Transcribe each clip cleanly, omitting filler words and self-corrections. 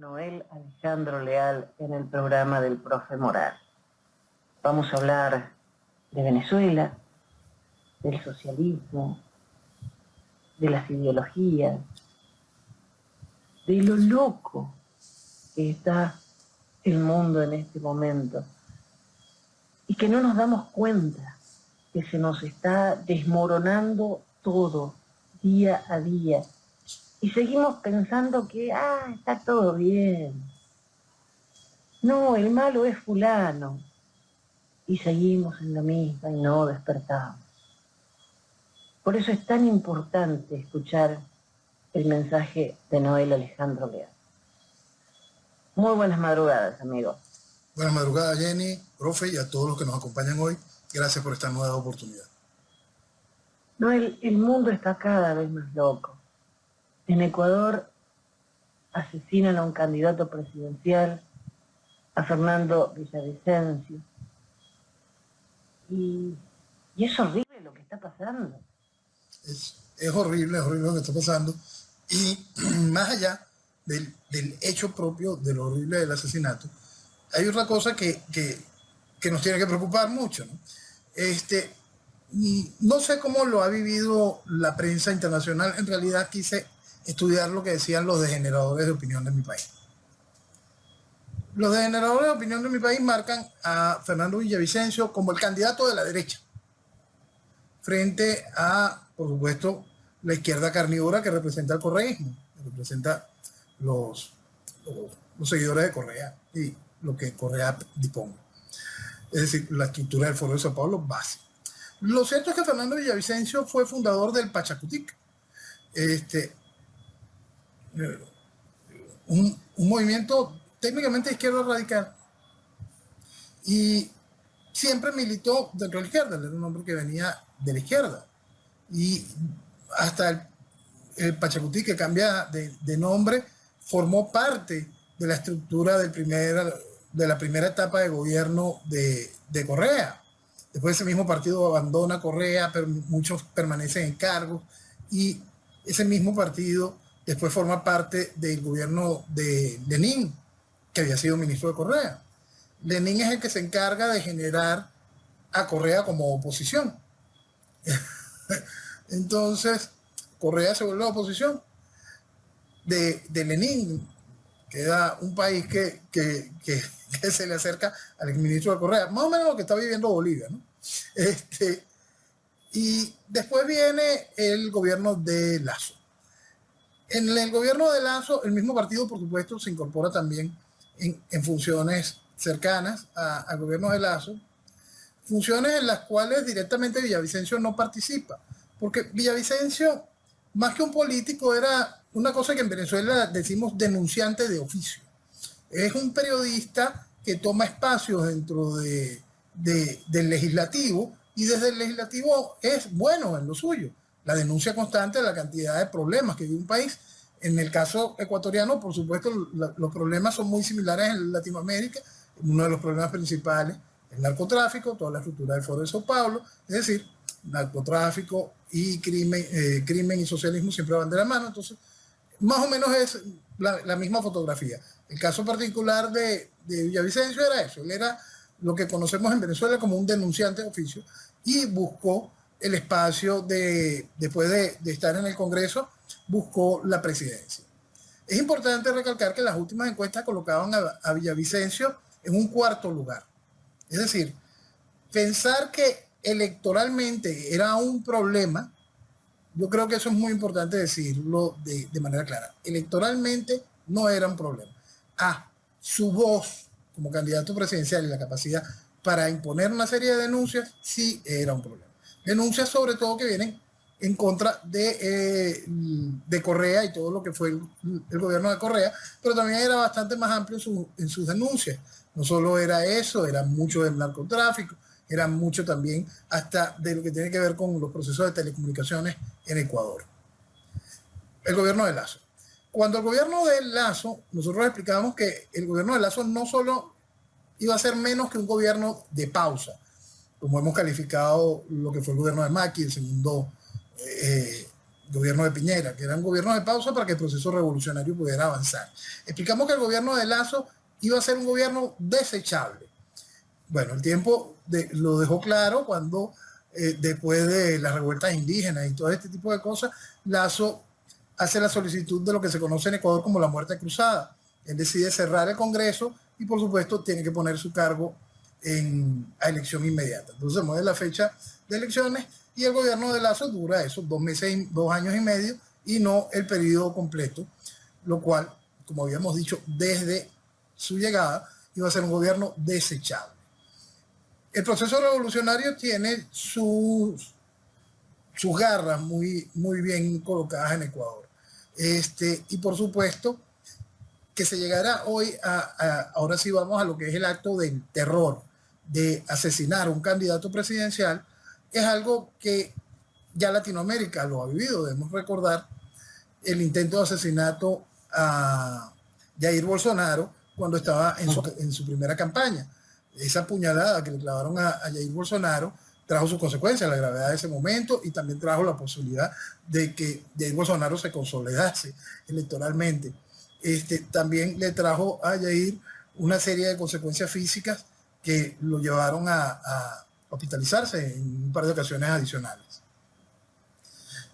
Noel Alejandro Leal en el programa del Profe Moral. Vamos a hablar de Venezuela, del socialismo, de las ideologías, de lo loco que está el mundo en este momento y que no nos damos cuenta que se nos está desmoronando todo día a día y seguimos pensando que está todo bien. No, el malo es fulano y seguimos en la misma y no despertamos. Por eso es tan importante escuchar el mensaje de Noel Alejandro Leal. Muy buenas madrugadas, amigos. Buenas madrugadas, Jenny, profe, y a todos los que nos acompañan hoy. Gracias por esta nueva oportunidad. Noel, el mundo está cada vez más loco. En Ecuador asesinan a un candidato presidencial, a Fernando Villavicencio. Y es horrible lo que está pasando. Es horrible lo que está pasando. Y más allá del hecho propio, de lo horrible del asesinato, hay otra cosa que nos tiene que preocupar mucho, ¿no? No sé cómo lo ha vivido la prensa internacional. En realidad quise estudiar lo que decían los degeneradores de opinión de mi país. Los degeneradores de opinión de mi país marcan a Fernando Villavicencio como el candidato de la derecha, frente a, por supuesto, la izquierda carnívora que representa el correísmo, que representa los seguidores de Correa y lo que Correa disponga. Es decir, la estructura del Foro de Sao Paulo base. Lo cierto es que Fernando Villavicencio fue fundador del Pachacutic, un movimiento técnicamente de izquierda radical, y siempre militó dentro de la izquierda. Él era un hombre que venía de la izquierda, y hasta el Pachacutic, que cambia de nombre, formó parte de la estructura de la primera etapa de gobierno de Correa. Después ese mismo partido abandona Correa, pero muchos permanecen en cargos, y ese mismo partido después forma parte del gobierno de Lenin, que había sido ministro de Correa. Lenin es el que se encarga de generar a Correa como oposición. Entonces, Correa se vuelve la oposición de Lenin. Queda un país que se le acerca al exministro de Correa, más o menos lo que está viviendo Bolivia, ¿no? Y después viene el gobierno de Lasso. En el gobierno de Lasso, el mismo partido, por supuesto, se incorpora también en funciones cercanas al gobierno de Lasso, funciones en las cuales directamente Villavicencio no participa, porque Villavicencio, más que un político, era una cosa que en Venezuela decimos denunciante de oficio. Es un periodista que toma espacios dentro del legislativo, y desde el legislativo es bueno en lo suyo. La denuncia constante de la cantidad de problemas que vive un país. En el caso ecuatoriano, por supuesto, los problemas son muy similares en Latinoamérica. Uno de los problemas principales es el narcotráfico, toda la estructura del Foro de Sao Paulo. Es decir, narcotráfico y crimen y socialismo siempre van de la mano. Entonces, más o menos es la misma fotografía. El caso particular de Villavicencio era eso. Él era lo que conocemos en Venezuela como un denunciante de oficio, y buscó el espacio después de estar en el Congreso, buscó la presidencia. Es importante recalcar que las últimas encuestas colocaban a Villavicencio en un cuarto lugar. Es decir, pensar que electoralmente era un problema, yo creo que eso es muy importante decirlo de manera clara. Electoralmente no era un problema. Su voz como candidato presidencial y la capacidad para imponer una serie de denuncias sí era un problema. Denuncias sobre todo que vienen en contra de Correa y todo lo que fue el gobierno de Correa, pero también era bastante más amplio en sus denuncias. No solo era eso, era mucho del narcotráfico, era mucho también hasta de lo que tiene que ver con los procesos de telecomunicaciones en Ecuador. El gobierno de Lasso. Cuando el gobierno de Lasso, nosotros explicábamos que el gobierno de Lasso no solo iba a ser menos que un gobierno de pausa, como hemos calificado lo que fue el gobierno de Macri, el segundo gobierno de Piñera, que era un gobierno de pausa para que el proceso revolucionario pudiera avanzar. Explicamos que el gobierno de Lasso iba a ser un gobierno desechable. Bueno, el tiempo lo dejó claro cuando, después de las revueltas indígenas y todo este tipo de cosas, Lasso hace la solicitud de lo que se conoce en Ecuador como la muerte cruzada. Él decide cerrar el Congreso y, por supuesto, tiene que poner su cargo a elección inmediata. Entonces, mueve la fecha de elecciones y el gobierno de Lasso dura esos 2 años y medio y no el periodo completo, lo cual, como habíamos dicho, desde su llegada iba a ser un gobierno desechable. El proceso revolucionario tiene sus garras muy bien colocadas en Ecuador. Y por supuesto que se llegará hoy ahora sí vamos a lo que es el acto del terror de asesinar a un candidato presidencial, es algo que ya Latinoamérica lo ha vivido. Debemos recordar el intento de asesinato a Jair Bolsonaro cuando estaba en su primera campaña. Esa puñalada que le clavaron a Jair Bolsonaro trajo sus consecuencias, la gravedad de ese momento, y también trajo la posibilidad de que Jair Bolsonaro se consolidase electoralmente. También le trajo a Jair una serie de consecuencias físicas que lo llevaron a hospitalizarse en un par de ocasiones adicionales.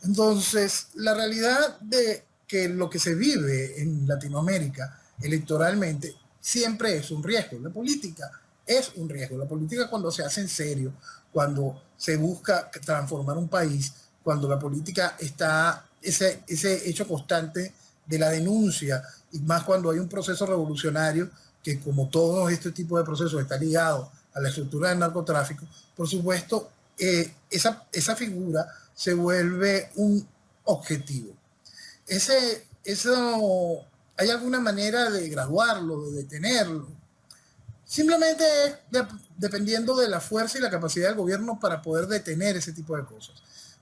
Entonces, la realidad de que lo que se vive en Latinoamérica electoralmente siempre es un riesgo. La política es un riesgo. La política, cuando se hace en serio, cuando se busca transformar un país, cuando la política está ese hecho constante de la denuncia, y más cuando hay un proceso revolucionario que, como todos este tipo de procesos, está ligado a la estructura del narcotráfico, por supuesto, esa figura se vuelve un objetivo. ¿Hay alguna manera de graduarlo, de detenerlo? Simplemente es dependiendo de la fuerza y la capacidad del gobierno para poder detener ese tipo de cosas.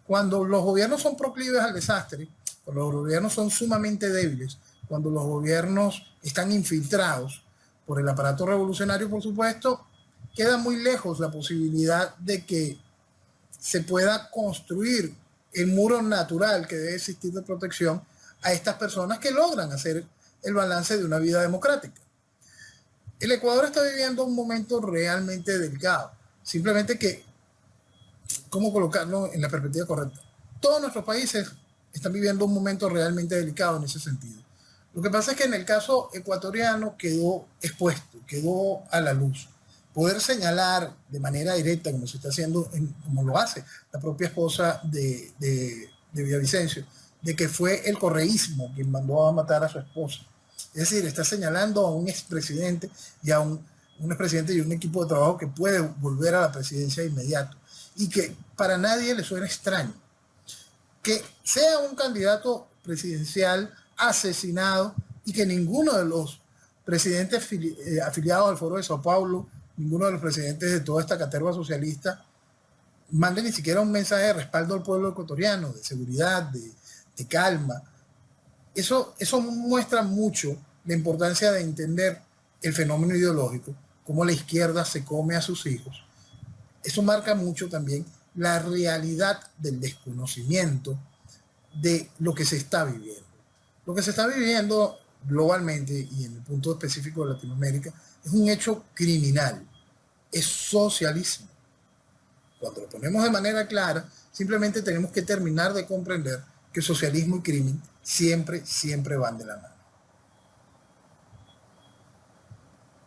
Cuando los gobiernos son proclives al desastre, cuando los gobiernos son sumamente débiles, cuando los gobiernos están infiltrados por el aparato revolucionario, por supuesto, queda muy lejos la posibilidad de que se pueda construir el muro natural que debe existir de protección a estas personas que logran hacer el balance de una vida democrática. El Ecuador está viviendo un momento realmente delicado. Simplemente que, ¿cómo colocarlo en la perspectiva correcta? Todos nuestros países están viviendo un momento realmente delicado en ese sentido. Lo que pasa es que en el caso ecuatoriano quedó expuesto, quedó a la luz. Poder señalar de manera directa, como se está haciendo, como lo hace la propia esposa de Villavicencio, de que fue el correísmo quien mandó a matar a su esposa. Es decir, está señalando a un expresidente y a un expresidente y un equipo de trabajo que puede volver a la presidencia de inmediato y que para nadie le suena extraño. Que sea un candidato presidencial asesinado y que ninguno de los presidentes afiliados al Foro de Sao Paulo, ninguno de los presidentes de toda esta caterva socialista mande ni siquiera un mensaje de respaldo al pueblo ecuatoriano, de seguridad, de calma. Eso muestra mucho la importancia de entender el fenómeno ideológico, cómo la izquierda se come a sus hijos. Eso marca mucho también la realidad del desconocimiento de lo que se está viviendo. Lo que se está viviendo globalmente y en el punto específico de Latinoamérica es un hecho criminal, es socialismo. Cuando lo ponemos de manera clara, simplemente tenemos que terminar de comprender que socialismo y crimen siempre van de la mano.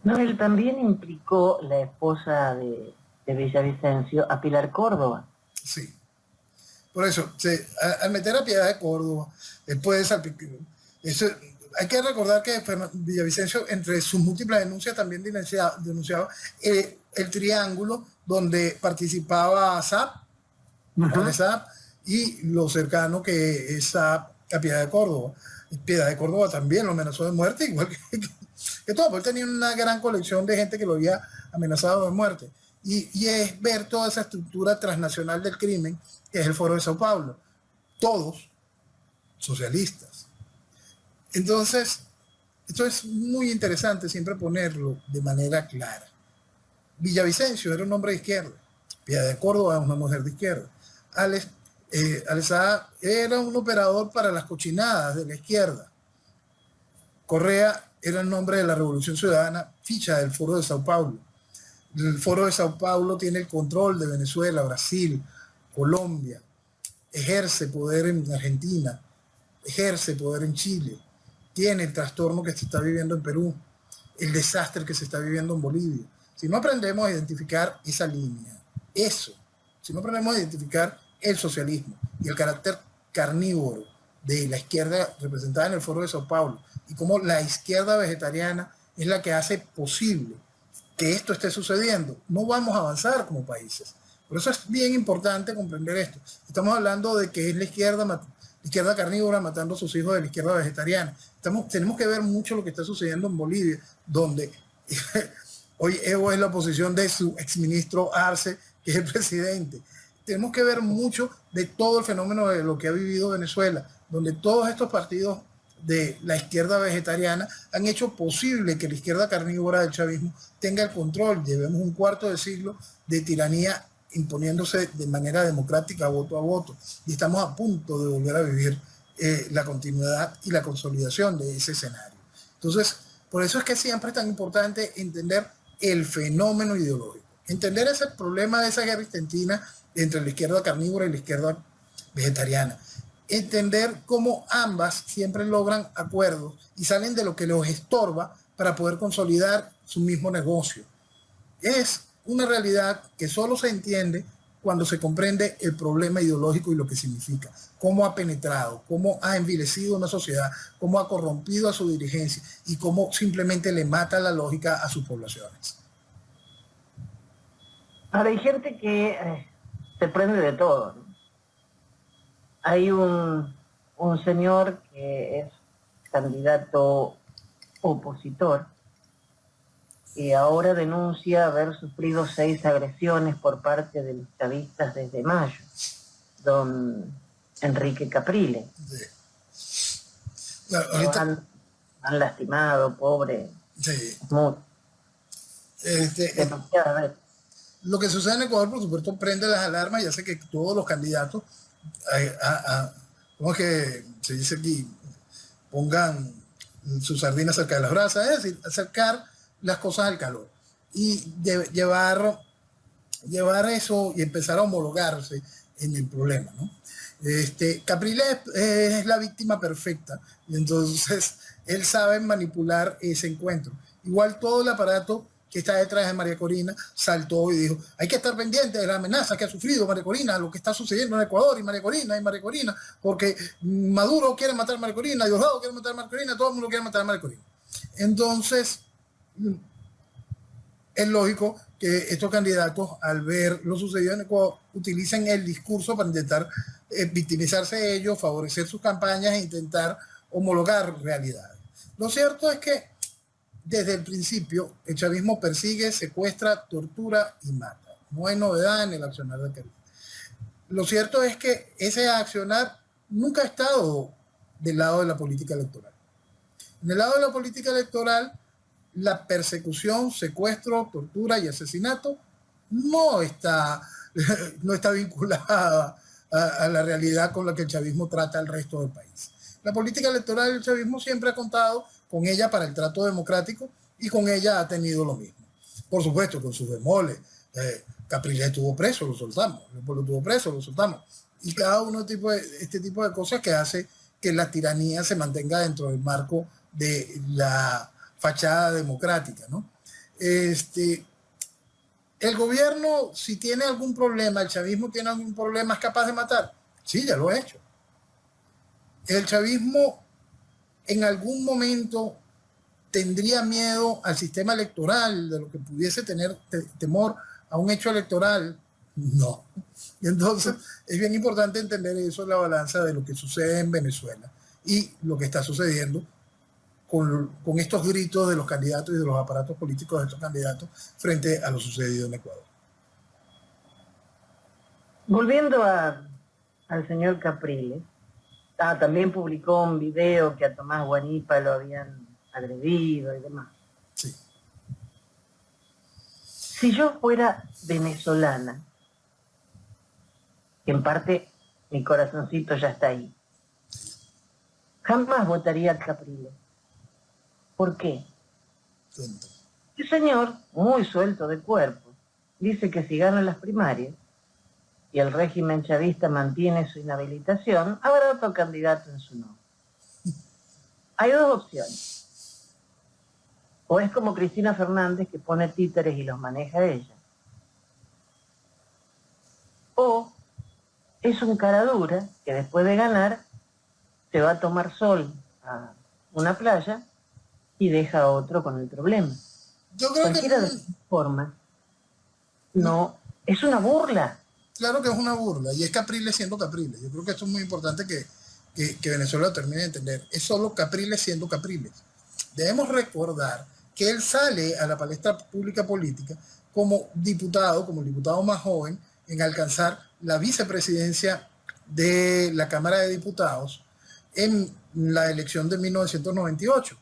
No, él también implicó la esposa de Villavicencio a Pilar Córdoba. Sí. Por eso, al meter a Piedad de Córdoba, él puede salpicar. Hay que recordar que Villavicencio, entre sus múltiples denuncias, también denunciaba el triángulo donde participaba SAP, SAP y lo cercano que es SAP a Piedad de Córdoba. Piedad de Córdoba también lo amenazó de muerte, igual que todo, porque tenía una gran colección de gente que lo había amenazado de muerte. Y es ver toda esa estructura transnacional del crimen, que es el Foro de Sao Paulo. Todos socialistas. Entonces, esto es muy interesante siempre ponerlo de manera clara. Villavicencio era un hombre de izquierda. Piedad de Córdoba es una mujer de izquierda. Alessandra era un operador para las cochinadas de la izquierda. Correa era el nombre de la Revolución Ciudadana, ficha del Foro de Sao Paulo. El Foro de Sao Paulo tiene el control de Venezuela, Brasil, Colombia, ejerce poder en Argentina, ejerce poder en Chile, tiene el trastorno que se está viviendo en Perú, el desastre que se está viviendo en Bolivia. Si no aprendemos a identificar esa línea, si no aprendemos a identificar el socialismo y el carácter carnívoro de la izquierda representada en el Foro de Sao Paulo y cómo la izquierda vegetariana es la que hace posible que esto esté sucediendo, no vamos a avanzar como países. Por eso es bien importante comprender esto. Estamos hablando de que es la izquierda carnívora matando a sus hijos de la izquierda vegetariana. Tenemos que ver mucho lo que está sucediendo en Bolivia, donde hoy Evo es la oposición de su exministro Arce, que es el presidente. Tenemos que ver mucho de todo el fenómeno de lo que ha vivido Venezuela, donde todos estos partidos de la izquierda vegetariana han hecho posible que la izquierda carnívora del chavismo tenga el control. Llevemos un cuarto de siglo de tiranía imponiéndose de manera democrática voto a voto y estamos a punto de volver a vivir la continuidad y la consolidación de ese escenario. Entonces, por eso es que siempre es tan importante entender el fenómeno ideológico, entender ese problema de esa guerra intentina entre la izquierda carnívora y la izquierda vegetariana, entender cómo ambas siempre logran acuerdos y salen de lo que los estorba para poder consolidar su mismo negocio. Es una realidad que solo se entiende cuando se comprende el problema ideológico y lo que significa, cómo ha penetrado, cómo ha envilecido una sociedad, cómo ha corrompido a su dirigencia y cómo simplemente le mata la lógica a sus poblaciones. Ahora hay gente que se prende de todo, ¿no? Hay un señor que es candidato opositor y ahora denuncia haber sufrido 6 agresiones por parte de los chavistas desde mayo, don Enrique Capriles. Sí. Claro, ahorita... han lastimado, pobre. Sí. Mucho. Demasiadas veces. Lo que sucede en Ecuador, por supuesto, prende las alarmas y hace que todos los candidatos, ¿cómo es que se dice aquí? Pongan sus sardinas cerca de las brasas, es decir, acercar las cosas al calor y llevar eso y empezar a homologarse en el problema, ¿no? Capriles es la víctima perfecta y entonces él sabe manipular ese encuentro. Igual todo el aparato que está detrás de María Corina saltó y dijo, hay que estar pendiente de la amenaza que ha sufrido María Corina, lo que está sucediendo en Ecuador y María Corina, porque Maduro quiere matar a María Corina, Diosdado quiere matar a María Corina, todo el mundo quiere matar a María Corina. Entonces, es lógico que estos candidatos, al ver lo sucedido en Ecuador, utilicen el discurso para intentar victimizarse ellos, favorecer sus campañas e intentar homologar realidades. Lo cierto es que desde el principio el chavismo persigue, secuestra, tortura y mata. No hay novedad en el accionar de Capriles. Lo cierto es que ese accionar nunca ha estado del lado de la política electoral. En el lado de la política electoral, la persecución, secuestro, tortura y asesinato no está vinculada a la realidad con la que el chavismo trata al resto del país. La política electoral del chavismo siempre ha contado con ella para el trato democrático y con ella ha tenido lo mismo. Por supuesto, con sus bemoles. Capriles estuvo preso, lo soltamos. Leopoldo estuvo preso, lo soltamos. Y cada uno este tipo de cosas que hace que la tiranía se mantenga dentro del marco de la fachada democrática, ¿no? El gobierno, si tiene algún problema, el chavismo tiene algún problema, ¿es capaz de matar? Sí, ya lo ha hecho. El chavismo en algún momento tendría miedo al sistema electoral, de lo que pudiese tener temor a un hecho electoral. No. Y entonces es bien importante entender eso en la balanza de lo que sucede en Venezuela y lo que está sucediendo con estos gritos de los candidatos y de los aparatos políticos de estos candidatos frente a lo sucedido en Ecuador. Volviendo al señor Capriles, también publicó un video que a Tomás Guanipa lo habían agredido y demás. Sí. Si yo fuera venezolana, que en parte mi corazoncito ya está ahí. Jamás votaría a Capriles. ¿Por qué? El señor, muy suelto de cuerpo, dice que si gana las primarias y el régimen chavista mantiene su inhabilitación, habrá otro candidato en su nombre. Hay dos opciones. O es como Cristina Fernández, que pone títeres y los maneja ella. O es un cara dura que después de ganar se va a tomar sol a una playa y deja a otro con el problema. Yo creo Cualquiera que de las formas, no, es una burla. claro que es una burla, y es Capriles siendo Capriles. Yo creo que esto es muy importante que Venezuela lo termine de entender. Es solo Capriles siendo Capriles. Debemos recordar que él sale a la palestra pública política como diputado, como el diputado más joven en alcanzar la vicepresidencia de la Cámara de Diputados en la elección de 1998,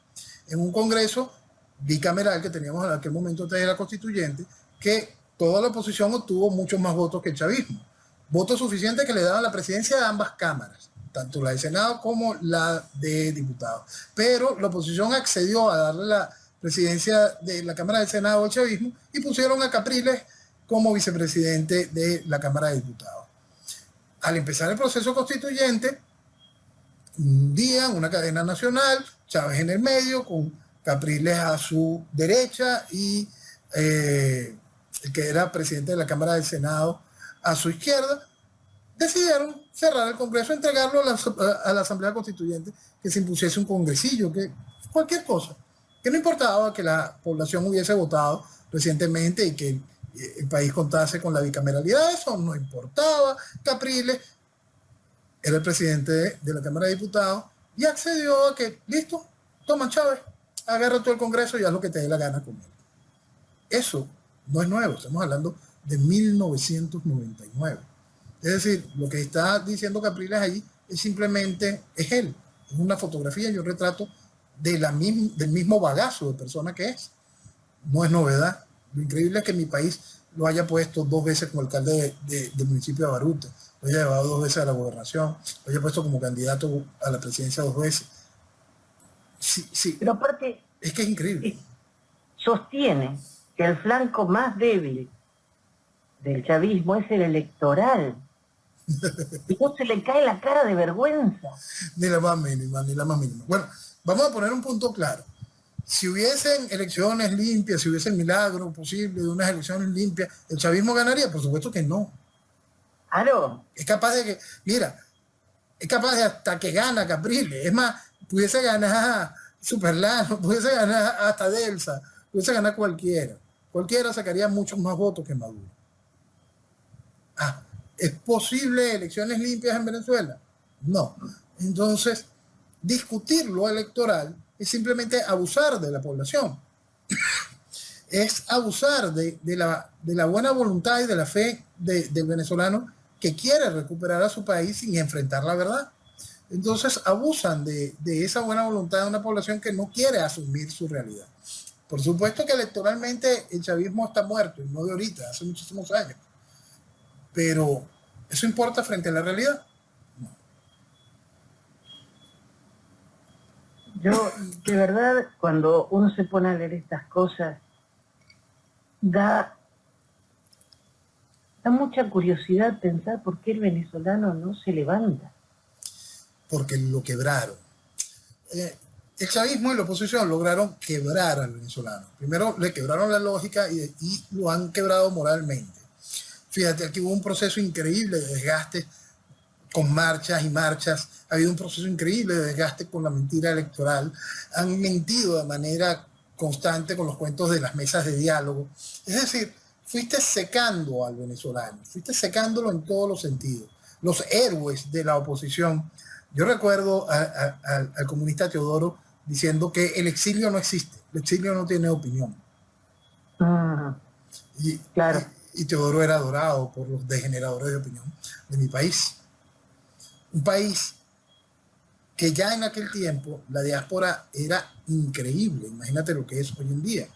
en un Congreso bicameral que teníamos en aquel momento antes de la constituyente, que toda la oposición obtuvo muchos más votos que el chavismo. Votos suficientes que le daban la presidencia de ambas cámaras, tanto la de Senado como la de Diputados. Pero la oposición accedió a darle la presidencia de la Cámara del Senado al chavismo y pusieron a Capriles como vicepresidente de la Cámara de Diputados. Al empezar el proceso constituyente, un día, una cadena nacional, Chávez en el medio, con Capriles a su derecha y el que era presidente de la Cámara del Senado a su izquierda, decidieron cerrar el Congreso, entregarlo a la Asamblea Constituyente, que se impusiese un congresillo, que cualquier cosa, que no importaba que la población hubiese votado recientemente y que el país contase con la bicameralidad, eso no importaba. Capriles era el presidente de la Cámara de Diputados y accedió a que, listo, toma Chávez, agarra todo el Congreso y haz lo que te dé la gana con él. Eso no es nuevo, estamos hablando de 1999. Es decir, lo que está diciendo Capriles ahí es simplemente, es él, es una fotografía y un retrato del mismo bagazo de persona que es. No es novedad. Lo increíble es que mi país lo haya puesto 2 veces como alcalde del municipio de Baruta, lo haya llevado 2 veces a la gobernación, lo haya puesto como candidato a la presidencia 2 veces. Sí, sí. Pero aparte, es que es increíble. Sostiene que el flanco más débil del chavismo es el electoral. Y no se le cae la cara de vergüenza. Ni la más mínima, ni la más mínima. Bueno, vamos a poner un punto claro. Si hubiesen elecciones limpias, si hubiese el milagro posible de unas elecciones limpias, ¿el chavismo ganaría? Por supuesto que no. Claro. Es capaz de que, mira, es capaz de hasta que gana Capriles. Es más, pudiese ganar Superlano, pudiese ganar hasta Delsa, pudiese ganar cualquiera. Cualquiera sacaría muchos más votos que Maduro. ¿Es posible elecciones limpias en Venezuela? No. Entonces, discutir lo electoral es simplemente abusar de la población. Es abusar de la buena voluntad y de la fe del venezolano que quiere recuperar a su país sin enfrentar la verdad. Entonces abusan de esa buena voluntad de una población que no quiere asumir su realidad. Por supuesto que electoralmente el chavismo está muerto, y no de ahorita, hace muchísimos años. Pero ¿eso importa frente a la realidad? No. Yo, de verdad, cuando uno se pone a leer estas cosas, da mucha curiosidad pensar por qué el venezolano no se levanta. Porque lo quebraron. El chavismo y la oposición lograron quebrar al venezolano. Primero le quebraron la lógica y lo han quebrado moralmente. Fíjate, aquí hubo un proceso increíble de desgaste con marchas y marchas. Ha habido un proceso increíble de desgaste con la mentira electoral. Han mentido de manera constante con los cuentos de las mesas de diálogo. Es decir, fuiste secando al venezolano, fuiste secándolo en todos los sentidos. Los héroes de la oposición. Yo recuerdo al comunista Teodoro diciendo que el exilio no existe, el exilio no tiene opinión. Claro. Y Teodoro era adorado por los degeneradores de opinión de mi país. Un país que ya en aquel tiempo la diáspora era increíble, imagínate lo que es hoy en día.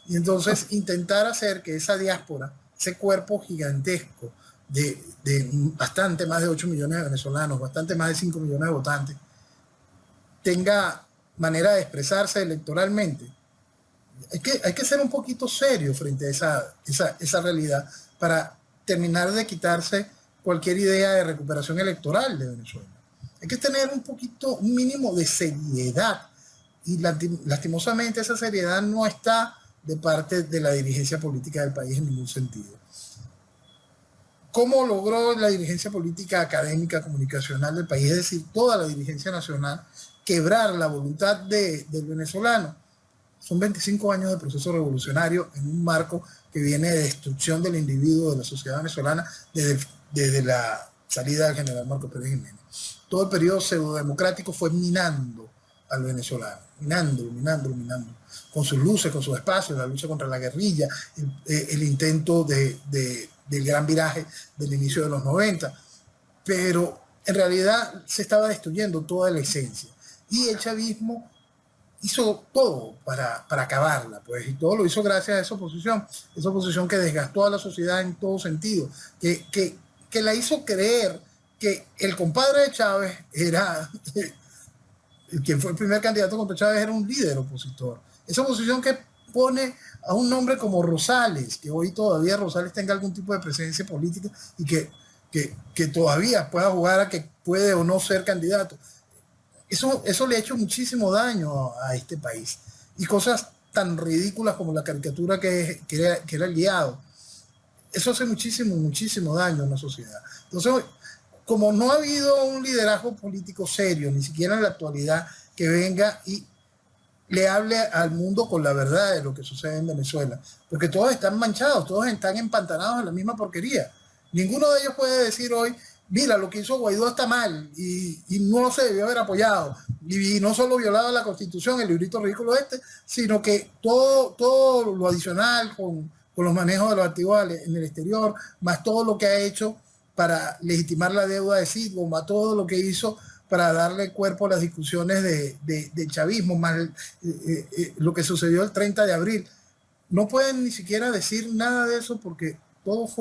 Y entonces intentar hacer que esa diáspora, ese cuerpo gigantesco de bastante más de 8 millones de venezolanos, bastante más de 5 millones de votantes, tenga manera de expresarse electoralmente. Hay que ser un poquito serio frente a esa realidad para terminar de quitarse cualquier idea de recuperación electoral de Venezuela. Hay que tener un mínimo de seriedad, y lastimosamente esa seriedad no está de parte de la dirigencia política del país en ningún sentido. ¿Cómo logró la dirigencia política, académica, comunicacional del país, es decir, toda la dirigencia nacional, quebrar la voluntad del venezolano? Son 25 años de proceso revolucionario en un marco que viene de destrucción del individuo, de la sociedad venezolana, desde la salida del general Marcos Pérez Jiménez. Todo el periodo pseudo-democrático fue minando al venezolano, minando, con sus luces, con sus espacios, la lucha contra la guerrilla, el intento del gran viraje del inicio de los 90, pero en realidad se estaba destruyendo toda la esencia. Y el chavismo hizo todo para acabarla, pues, y todo lo hizo gracias a esa oposición que desgastó a la sociedad en todo sentido, que la hizo creer que el compadre de Chávez era, quien fue el primer candidato contra Chávez, era un líder opositor. Esa oposición que pone a un nombre como Rosales, que hoy todavía Rosales tenga algún tipo de presencia política y que todavía pueda jugar a que puede o no ser candidato. Eso le ha hecho muchísimo daño a este país. Y cosas tan ridículas como la caricatura que era el guiado. Eso hace muchísimo daño a la sociedad. Entonces, como no ha habido un liderazgo político serio, ni siquiera en la actualidad, que venga y le hable al mundo con la verdad de lo que sucede en Venezuela, porque todos están manchados, todos están empantanados en la misma porquería. Ninguno de ellos puede decir hoy, mira, lo que hizo Guaidó está mal y no se debió haber apoyado, y no solo violaba la Constitución, el librito ridículo sino que todo lo adicional con los manejos de los activos en el exterior, más todo lo que ha hecho para legitimar la deuda de Citgo, más todo lo que hizo para darle cuerpo a las discusiones de chavismo, más lo que sucedió el 30 de abril. No pueden ni siquiera decir nada de eso porque todos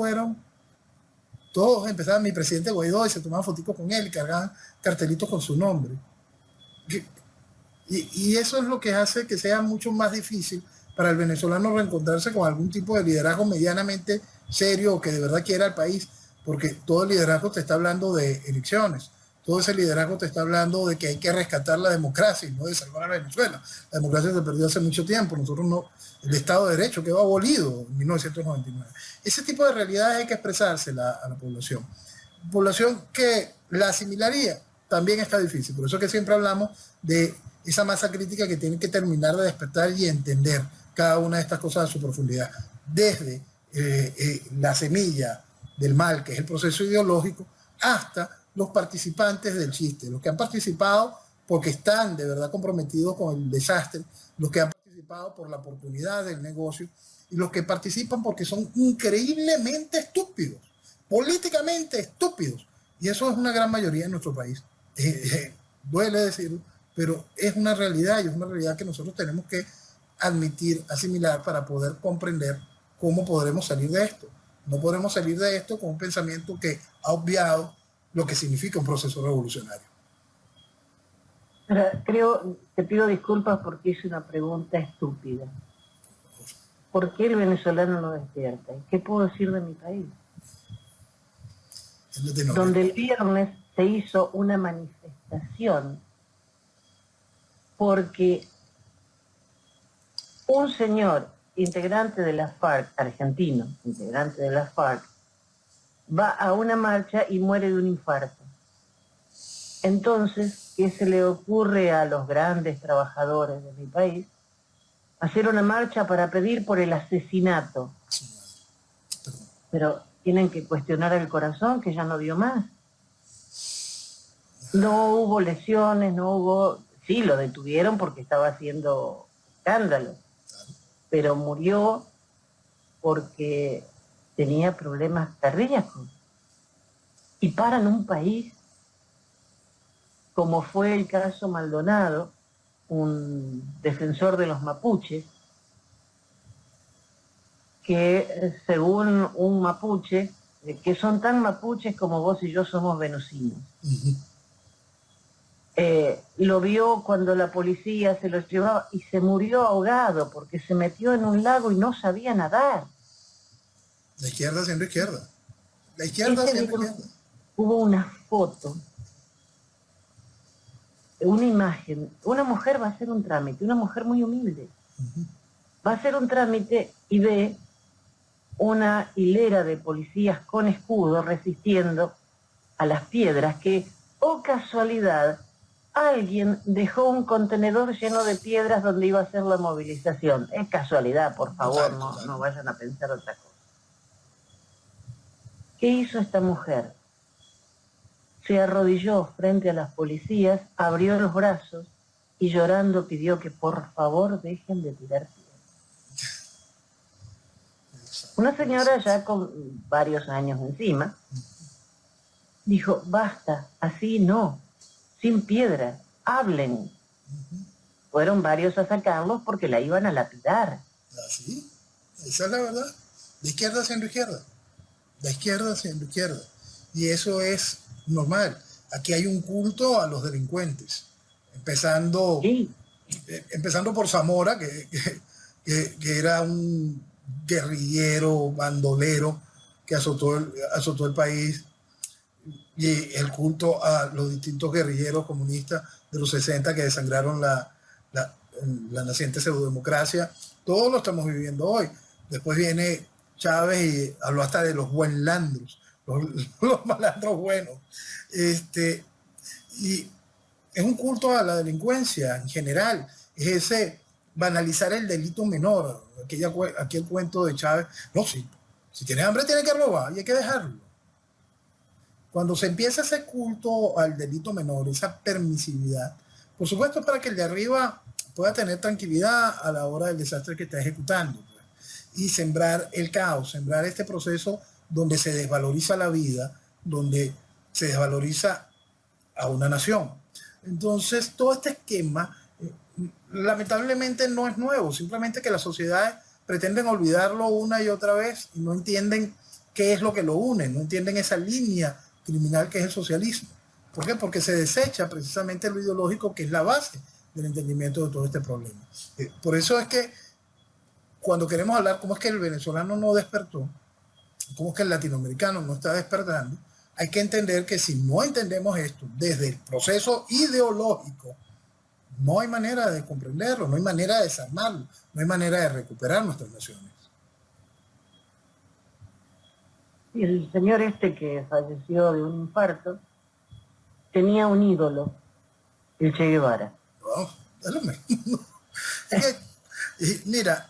empezaban, mi presidente Guaidó, y se tomaban fotitos con él y cargaban cartelitos con su nombre. Y eso es lo que hace que sea mucho más difícil para el venezolano reencontrarse con algún tipo de liderazgo medianamente serio o que de verdad quiera el país, porque todo el liderazgo te está hablando de elecciones, todo ese liderazgo te está hablando de que hay que rescatar la democracia y no de salvar a Venezuela. La democracia se perdió hace mucho tiempo, nosotros no, el Estado de Derecho quedó abolido en 1999. Ese tipo de realidades hay que expresársela a la población. Población que la asimilaría también está difícil, por eso que siempre hablamos de esa masa crítica que tiene que terminar de despertar y entender cada una de estas cosas a su profundidad, desde la semilla del mal, que es el proceso ideológico, hasta los participantes del chiste, los que han participado porque están de verdad comprometidos con el desastre, los que han participado por la oportunidad del negocio y los que participan porque son increíblemente estúpidos, políticamente estúpidos. Y eso es una gran mayoría en nuestro país. Duele decirlo, pero es una realidad y es una realidad que nosotros tenemos que admitir, asimilar para poder comprender cómo podremos salir de esto. No podremos salir de esto con un pensamiento que ha obviado lo que significa un proceso revolucionario. Te pido disculpas porque hice una pregunta estúpida. ¿Por qué el venezolano no despierta? ¿Qué puedo decir de mi país? Donde el viernes se hizo una manifestación porque un señor integrante de la FARC, argentino, integrante de la FARC, va a una marcha y muere de un infarto. Entonces, ¿qué se le ocurre a los grandes trabajadores de mi país? Hacer una marcha para pedir por el asesinato. Pero tienen que cuestionar el corazón, que ya no dio más. No hubo lesiones, no hubo... Sí, lo detuvieron porque estaba haciendo escándalo, pero murió porque tenía problemas cardíacos. Y paran un país, como fue el caso Maldonado, un defensor de los mapuches, que según un mapuche que son tan mapuches como vos y yo somos venusinos. Ujú. Lo vio cuando la policía se lo llevaba y se murió ahogado porque se metió en un lago y no sabía nadar. La izquierda siendo izquierda. La izquierda Ese día siendo izquierda. hubo una foto, una imagen, una mujer va a hacer un trámite, una mujer muy humilde, va a hacer un trámite y ve una hilera de policías con escudo resistiendo a las piedras que, oh casualidad, alguien dejó un contenedor lleno de piedras donde iba a hacer la movilización. Es casualidad, por favor, Total, no, total. no vayan a pensar otra cosa. ¿Qué hizo esta mujer? Se arrodilló frente a las policías, abrió los brazos y llorando pidió que por favor dejen de tirar piedras. Una señora ya con varios años encima dijo, basta, así no, sin piedras, hablen. Fueron varios a sacarlos porque la iban a lapidar. Así, esa es la verdad. La izquierda siendo izquierda. La izquierda siendo izquierda. Y eso es normal. Aquí hay un culto a los delincuentes. Empezando, Sí, empezando por Zamora, que era un guerrillero, bandolero, que azotó el país, y el culto a los distintos guerrilleros comunistas de los 60 que desangraron la, la naciente pseudodemocracia. Todo lo estamos viviendo hoy. Después viene Chávez y habló hasta de los buenlandros, los malandros buenos. Y es un culto a la delincuencia en general. Es ese banalizar el delito menor. Aquel cuento de Chávez. No, si tienes hambre tienes que robar y hay que dejarlo. Cuando se empieza ese culto al delito menor, esa permisividad, por supuesto para que el de arriba pueda tener tranquilidad a la hora del desastre que está ejecutando, pues, y sembrar el caos, sembrar este proceso donde se desvaloriza la vida, donde se desvaloriza a una nación. Entonces, todo este esquema lamentablemente no es nuevo, simplemente que las sociedades pretenden olvidarlo una y otra vez y no entienden qué es lo que lo une, no entienden esa línea criminal que es el socialismo. ¿Por qué? Porque se desecha precisamente lo ideológico, que es la base del entendimiento de todo este problema. Por eso es que cuando queremos hablar cómo es que el venezolano no despertó, cómo es que el latinoamericano no está despertando, hay que entender que si no entendemos esto desde el proceso ideológico, no hay manera de comprenderlo, no hay manera de desarmarlo, no hay manera de recuperar nuestras naciones. y el señor este que falleció de un infarto tenía un ídolo, el Che Guevara. Oh, es lo mismo. Es que, mira,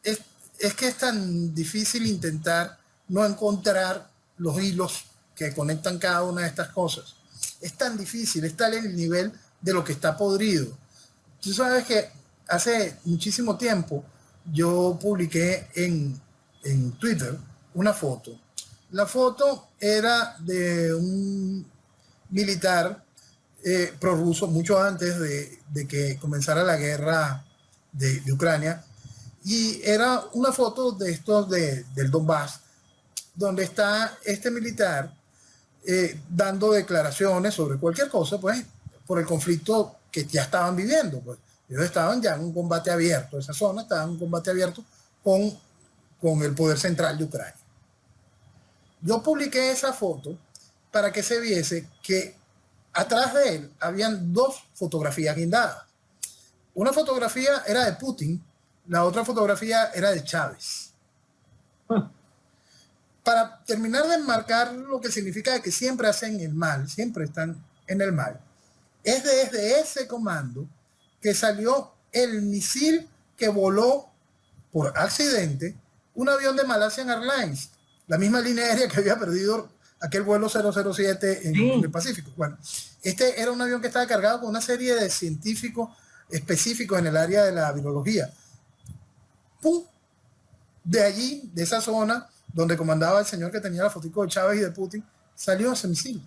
es que es tan difícil intentar no encontrar los hilos que conectan cada una de estas cosas. Es tan difícil, es tal el nivel de lo que está podrido. Tú sabes que hace muchísimo tiempo yo publiqué en Twitter una foto. La foto era de un militar prorruso mucho antes de que comenzara la guerra de Ucrania, y era una foto de estos del Donbass, donde está este militar dando declaraciones sobre cualquier cosa, pues, por el conflicto que ya estaban viviendo. Pues. Ellos estaban ya en un combate abierto, esa zona estaba en un combate abierto con el poder central de Ucrania. Yo publiqué esa foto para que se viese que atrás de él habían dos fotografías guindadas. Una fotografía era de Putin, la otra fotografía era de Chávez. Para terminar de enmarcar lo que significa que siempre hacen el mal, siempre están en el mal, es desde ese comando que salió el misil que voló por accidente un avión de Malaysian Airlines, la misma línea aérea que había perdido aquel vuelo 007 en el Pacífico. Bueno, este era un avión que estaba cargado con una serie de científicos específicos en el área de la virología. ¡Pum! De allí, de esa zona donde comandaba el señor que tenía la fotico de Chávez y de Putin, salió ese misil.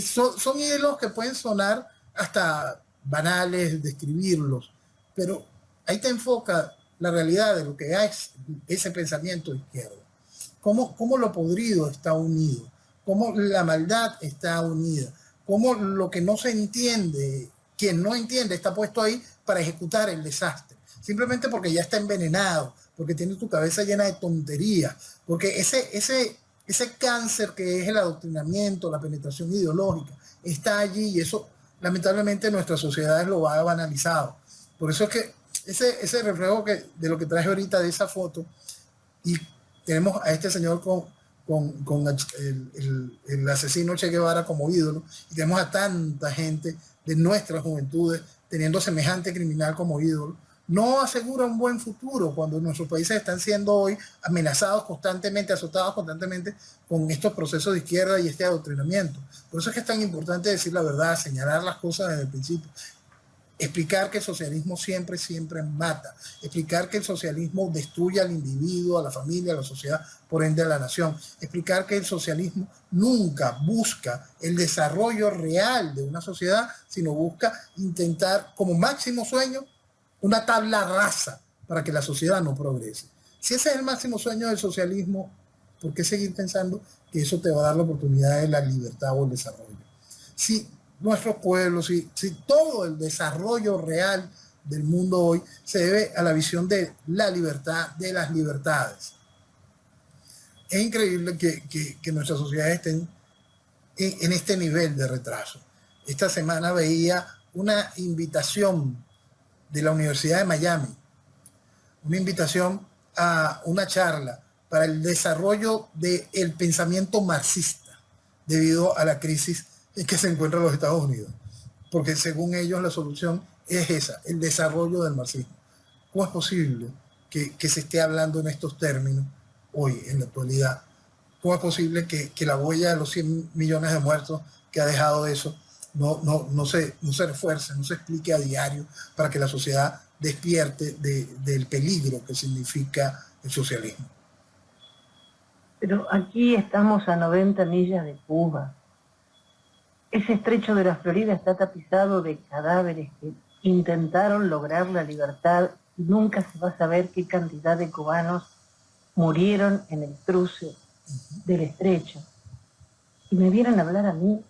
Son hilos que pueden sonar hasta banales, describirlos, pero ahí te enfoca la realidad de lo que es ese pensamiento izquierdo. Cómo lo podrido está unido, cómo la maldad está unida, cómo lo que no se entiende, quien no entiende, está puesto ahí para ejecutar el desastre, simplemente porque ya está envenenado, porque tiene tu cabeza llena de tonterías, porque ese cáncer que es el adoctrinamiento, la penetración ideológica, está allí y eso lamentablemente nuestras sociedades lo ha banalizado. Por eso es que ese reflejo de lo que traje ahorita de esa foto, y tenemos a este señor con el asesino Che Guevara como ídolo, y tenemos a tanta gente de nuestras juventudes teniendo semejante criminal como ídolo, no asegura un buen futuro cuando nuestros países están siendo hoy amenazados constantemente, azotados constantemente con estos procesos de izquierda y este adoctrinamiento. Por eso es que es tan importante decir la verdad, señalar las cosas desde el principio, explicar que el socialismo siempre mata, explicar que el socialismo destruye al individuo, a la familia, a la sociedad, por ende a la nación, explicar que el socialismo nunca busca el desarrollo real de una sociedad, sino busca intentar como máximo sueño una tabla rasa para que la sociedad no progrese. Si ese es el máximo sueño del socialismo, ¿por qué seguir pensando que eso te va a dar la oportunidad de la libertad o el desarrollo? Si nuestros pueblos, si todo el desarrollo real del mundo hoy se debe a la visión de la libertad, de las libertades. Es increíble que nuestras sociedades estén en este nivel de retraso. Esta semana veía una invitación de la Universidad de Miami, una invitación a una charla para el desarrollo del pensamiento marxista debido a la crisis en que se encuentran los Estados Unidos, porque según ellos la solución es esa, el desarrollo del marxismo. ¿Cómo es posible que se esté hablando en estos términos hoy, en la actualidad? ¿Cómo es posible que la huella de los 100 millones de muertos que ha dejado eso no se refuerce, no se explique a diario para que la sociedad despierte del peligro que significa el socialismo? Pero aquí estamos a 90 millas de Cuba. Ese estrecho de la Florida está tapizado de cadáveres que intentaron lograr la libertad y nunca se va a saber qué cantidad de cubanos murieron en el cruce del estrecho. Y me vieron hablar a mí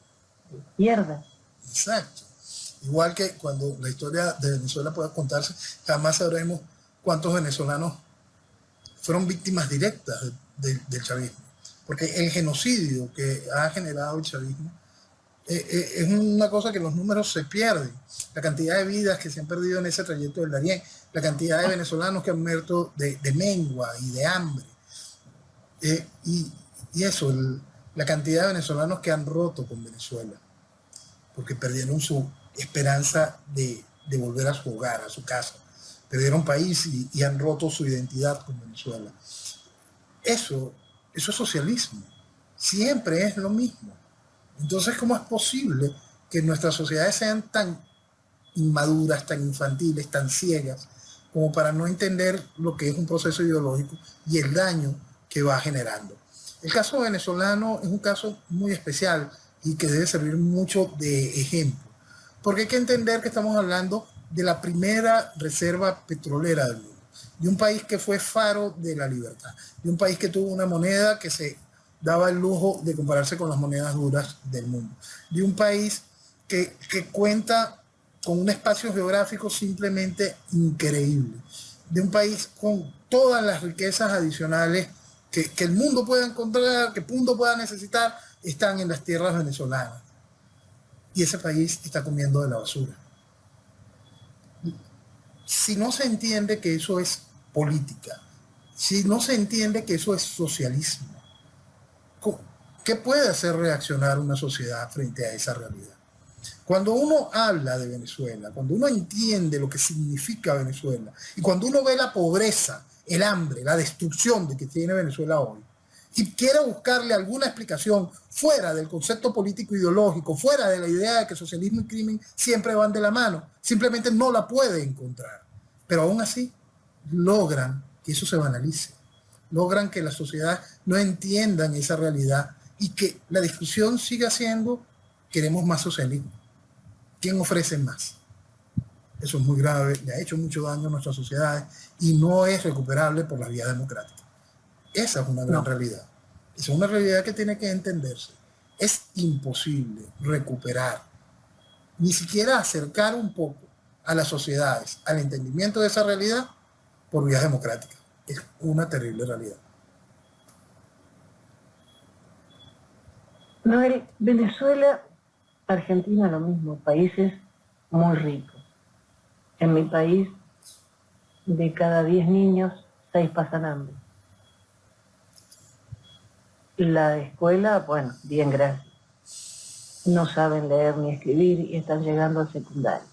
de izquierda. Exacto. Igual que cuando la historia de Venezuela pueda contarse, jamás sabremos cuántos venezolanos fueron víctimas directas del chavismo. Porque el genocidio que ha generado el chavismo es una cosa que los números se pierden. La cantidad de vidas que se han perdido en ese trayecto del Darién, la cantidad de venezolanos que han muerto de mengua y de hambre. Y eso, la cantidad de venezolanos que han roto con Venezuela, porque perdieron su esperanza de volver a su hogar, a su casa. Perdieron país y han roto su identidad con Venezuela. Eso es socialismo. Siempre es lo mismo. Entonces, ¿cómo es posible que nuestras sociedades sean tan inmaduras, tan infantiles, tan ciegas, como para no entender lo que es un proceso ideológico y el daño que va generando? El caso venezolano es un caso muy especial y que debe servir mucho de ejemplo, porque hay que entender que estamos hablando de la primera reserva petrolera del mundo, de un país que fue faro de la libertad, de un país que tuvo una moneda que se daba el lujo de compararse con las monedas duras del mundo, de un país que cuenta con un espacio geográfico simplemente increíble, de un país con todas las riquezas adicionales que el mundo pueda encontrar, que el mundo pueda necesitar, están en las tierras venezolanas. Y ese país está comiendo de la basura. Si no se entiende que eso es política, si no se entiende que eso es socialismo, ¿qué puede hacer reaccionar una sociedad frente a esa realidad? Cuando uno habla de Venezuela, cuando uno entiende lo que significa Venezuela, y cuando uno ve la pobreza, el hambre, la destrucción de que tiene Venezuela hoy, y quiere buscarle alguna explicación fuera del concepto político ideológico, fuera de la idea de que socialismo y crimen siempre van de la mano, simplemente no la puede encontrar. Pero aún así logran que eso se banalice, logran que la sociedad no entiendan esa realidad y que la discusión siga siendo: queremos más socialismo. ¿Quién ofrece más? Eso es muy grave, le ha hecho mucho daño a nuestras sociedades y no es recuperable por la vía democrática. Esa es una gran realidad. Esa es una realidad que tiene que entenderse. Es imposible recuperar, ni siquiera acercar un poco a las sociedades al entendimiento de esa realidad por vías democráticas. Es una terrible realidad. Noel, Venezuela, Argentina lo mismo, países muy ricos. En mi país, de cada 10 niños, 6 pasan hambre. La escuela, bueno, bien, gracias. No saben leer ni escribir y están llegando al secundario.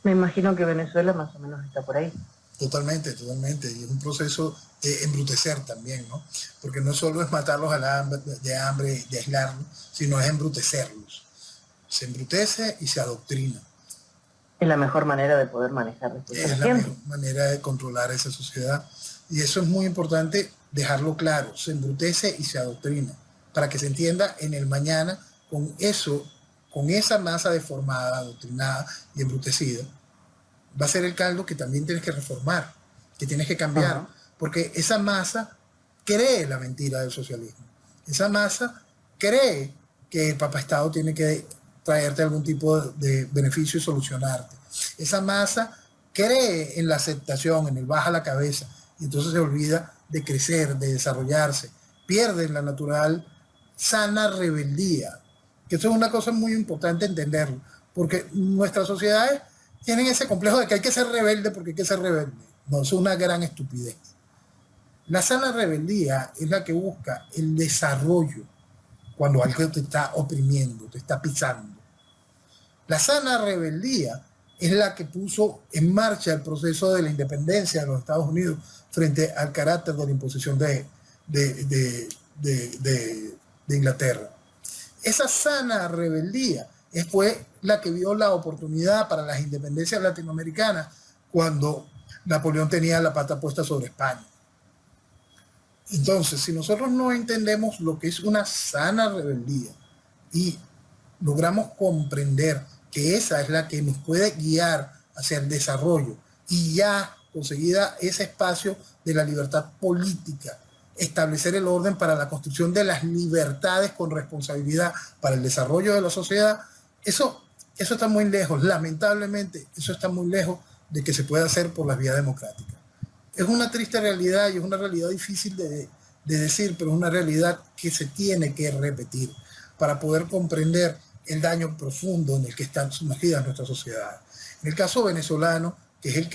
Me imagino que Venezuela más o menos está por ahí. Totalmente, totalmente. Y es un proceso de embrutecer también, ¿no? Porque no solo es matarlos de hambre, de aislarlos, sino es embrutecerlos. Se embrutece y se adoctrina. Es la mejor manera de poder manejar después a la gente. Es la mejor manera de controlar esa sociedad. Y eso es muy importante dejarlo claro. Se embrutece y se adoctrina. Para que se entienda en el mañana con eso, con esa masa deformada, adoctrinada y embrutecida, va a ser el caldo que también tienes que reformar, que tienes que cambiar, porque esa masa cree la mentira del socialismo. Esa masa cree que el Papa Estado tiene que traerte algún tipo de beneficio y solucionarte. Esa masa cree en la aceptación, en el baja la cabeza, y entonces se olvida de crecer, de desarrollarse, pierde la natural sana rebeldía, que eso es una cosa muy importante entenderlo, porque nuestras sociedades tienen ese complejo de que hay que ser rebelde porque hay que ser rebelde. No, es una gran estupidez. La sana rebeldía es la que busca el desarrollo cuando algo te está oprimiendo, te está pisando. La sana rebeldía es la que puso en marcha el proceso de la independencia de los Estados Unidos frente al carácter de la imposición de Inglaterra. Esa sana rebeldía fue la que vio la oportunidad para las independencias latinoamericanas cuando Napoleón tenía la pata puesta sobre España. Entonces, si nosotros no entendemos lo que es una sana rebeldía y logramos comprender que esa es la que nos puede guiar hacia el desarrollo y ya conseguida ese espacio de la libertad política, establecer el orden para la construcción de las libertades con responsabilidad para el desarrollo de la sociedad, eso está muy lejos, lamentablemente, eso está muy lejos de que se pueda hacer por las vías democráticas. Es una triste realidad y es una realidad difícil de decir, pero es una realidad que se tiene que repetir para poder comprender el daño profundo en el que están sumergidas nuestras sociedades. En el caso venezolano, que es el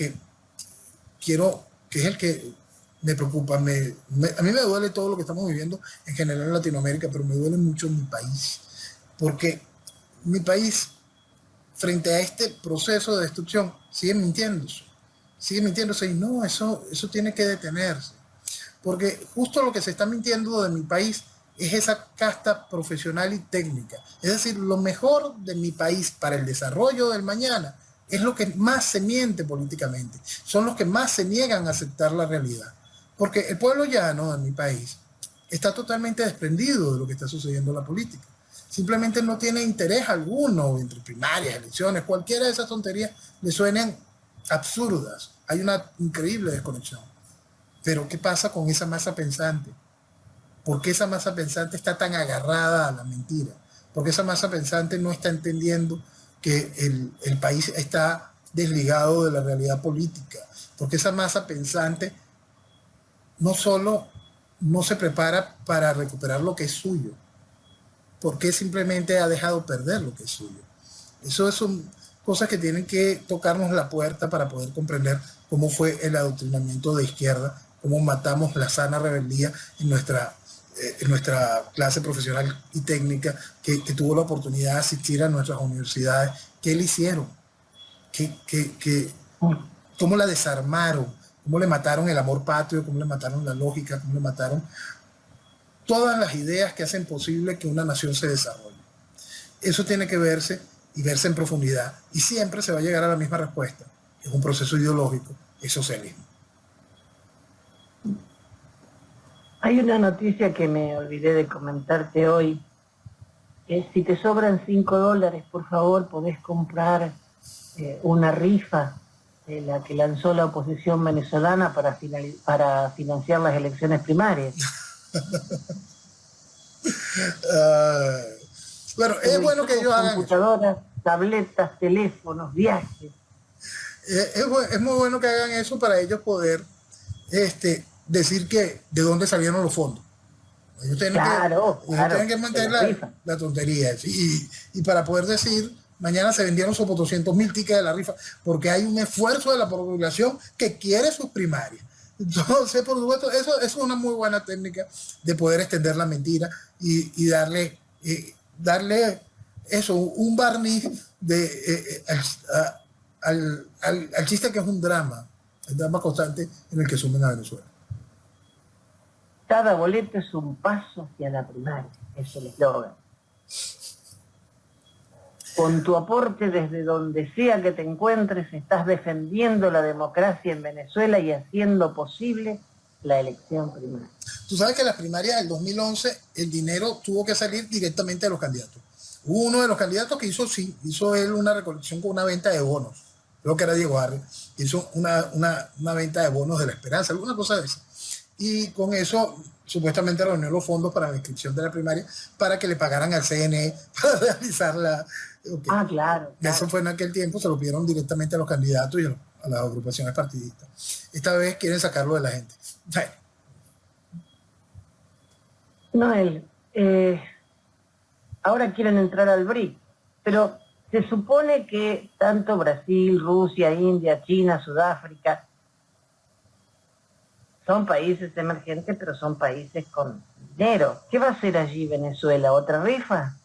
que me preocupa, a mí me duele todo lo que estamos viviendo en general en Latinoamérica, pero me duele mucho mi país, porque mi país, frente a este proceso de destrucción, sigue mintiéndose y no, eso tiene que detenerse, porque justo lo que se está mintiendo de mi país es esa casta profesional y técnica, es decir, lo mejor de mi país para el desarrollo del mañana es lo que más se miente políticamente, son los que más se niegan a aceptar la realidad, porque el pueblo llano de mi país está totalmente desprendido de lo que está sucediendo en la política. Simplemente no tiene interés alguno entre primarias, elecciones, cualquiera de esas tonterías le suenan absurdas. Hay una increíble desconexión. Pero ¿qué pasa con esa masa pensante? ¿Por qué esa masa pensante está tan agarrada a la mentira? Porque esa masa pensante no está entendiendo que el país está desligado de la realidad política. Porque esa masa pensante no solo no se prepara para recuperar lo que es suyo, porque simplemente ha dejado perder lo que es suyo. Eso son cosas que tienen que tocarnos la puerta para poder comprender cómo fue el adoctrinamiento de izquierda, cómo matamos la sana rebeldía en nuestra clase profesional y técnica que tuvo la oportunidad de asistir a nuestras universidades. ¿Qué le hicieron? ¿Cómo la desarmaron? ¿Cómo le mataron el amor patrio? ¿Cómo le mataron la lógica? ¿Cómo le mataron todas las ideas que hacen posible que una nación se desarrolle? Eso tiene que verse y verse en profundidad. Y siempre se va a llegar a la misma respuesta. Es un proceso ideológico, es socialismo. Hay una noticia que me olvidé de comentarte hoy. Si te sobran $5, por favor, podés comprar una rifa, la que lanzó la oposición venezolana para financiar las elecciones primarias. Bueno, es bueno que ellos hagan eso. Computadoras, tabletas, teléfonos, viajes. Es muy bueno que hagan eso para ellos poder decir que de dónde salieron los fondos. Ellos tienen que mantener la tontería. Y para poder decir, mañana se vendieron sus 200.000 tickets de la rifa, porque hay un esfuerzo de la población que quiere sus primarias. Entonces, por supuesto, eso es una muy buena técnica de poder extender la mentira y darle eso, un barniz al chiste, que es un drama, el drama constante en el que sumen a Venezuela. Cada boleto es un paso hacia la primaria, es el eslogan. Con tu aporte desde donde sea que te encuentres, estás defendiendo la democracia en Venezuela y haciendo posible la elección primaria. Tú sabes que en las primarias del 2011 el dinero tuvo que salir directamente de los candidatos. Hubo uno de los candidatos que hizo él una recolección con una venta de bonos. Creo que era Diego Arre. Hizo una venta de bonos de la Esperanza, alguna cosa de esa. Y con eso supuestamente reunió los fondos para la inscripción de la primaria para que le pagaran al CNE para realizarla. Okay. Claro. Eso fue en aquel tiempo, se lo pidieron directamente a los candidatos y a las agrupaciones partidistas. Esta vez quieren sacarlo de la gente. Noel, ahora quieren entrar al BRIC, pero se supone que tanto Brasil, Rusia, India, China, Sudáfrica son países emergentes, pero son países con dinero. ¿Qué va a hacer allí Venezuela? ¿Otra rifa?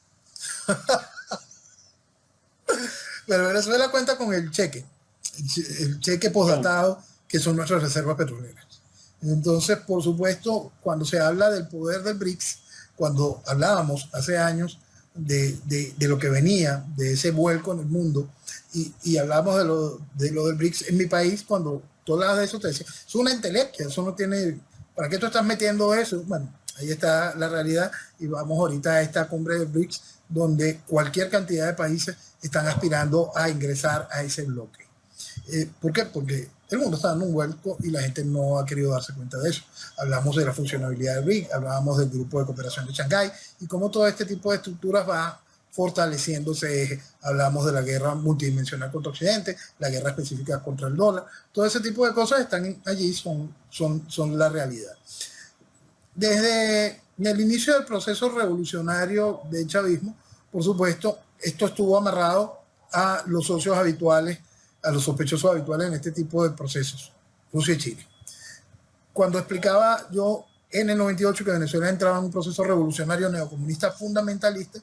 Pero Venezuela cuenta con el cheque postdatado, que son nuestras reservas petroleras. Entonces, por supuesto, cuando se habla del poder del BRICS, cuando hablábamos hace años de lo que venía, de ese vuelco en el mundo, y hablamos de lo del BRICS en mi país, cuando tú hablabas de eso, te decía, es una entelequia, eso no tiene, ¿para qué tú estás metiendo eso? Bueno, ahí está la realidad, y vamos ahorita a esta cumbre del BRICS, donde cualquier cantidad de países están aspirando a ingresar a ese bloque. ¿Por qué? Porque el mundo está dando un vuelco y la gente no ha querido darse cuenta de eso. Hablamos de la funcionabilidad del BRIC, hablábamos del Grupo de Cooperación de Shanghái y cómo todo este tipo de estructuras va fortaleciéndose. Hablamos de la guerra multidimensional contra Occidente, la guerra específica contra el dólar. Todo ese tipo de cosas están allí, son la realidad. Desde el inicio del proceso revolucionario del chavismo, por supuesto, esto estuvo amarrado a los socios habituales, a los sospechosos habituales en este tipo de procesos, Rusia y Chile. Cuando explicaba yo en el 98 que Venezuela entraba en un proceso revolucionario neocomunista fundamentalista,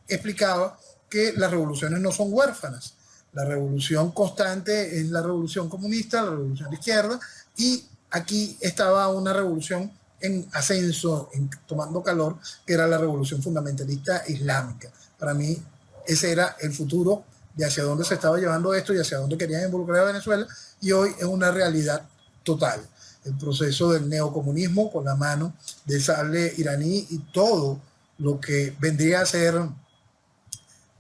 explicaba que las revoluciones no son huérfanas. La revolución constante es la revolución comunista, la revolución de izquierda, y aquí estaba una revolución en ascenso, tomando calor, que era la revolución fundamentalista islámica. Para mí, ese era el futuro de hacia dónde se estaba llevando esto y hacia dónde querían involucrar a Venezuela, y hoy es una realidad total. El proceso del neocomunismo con la mano del sable iraní y todo lo que vendría a ser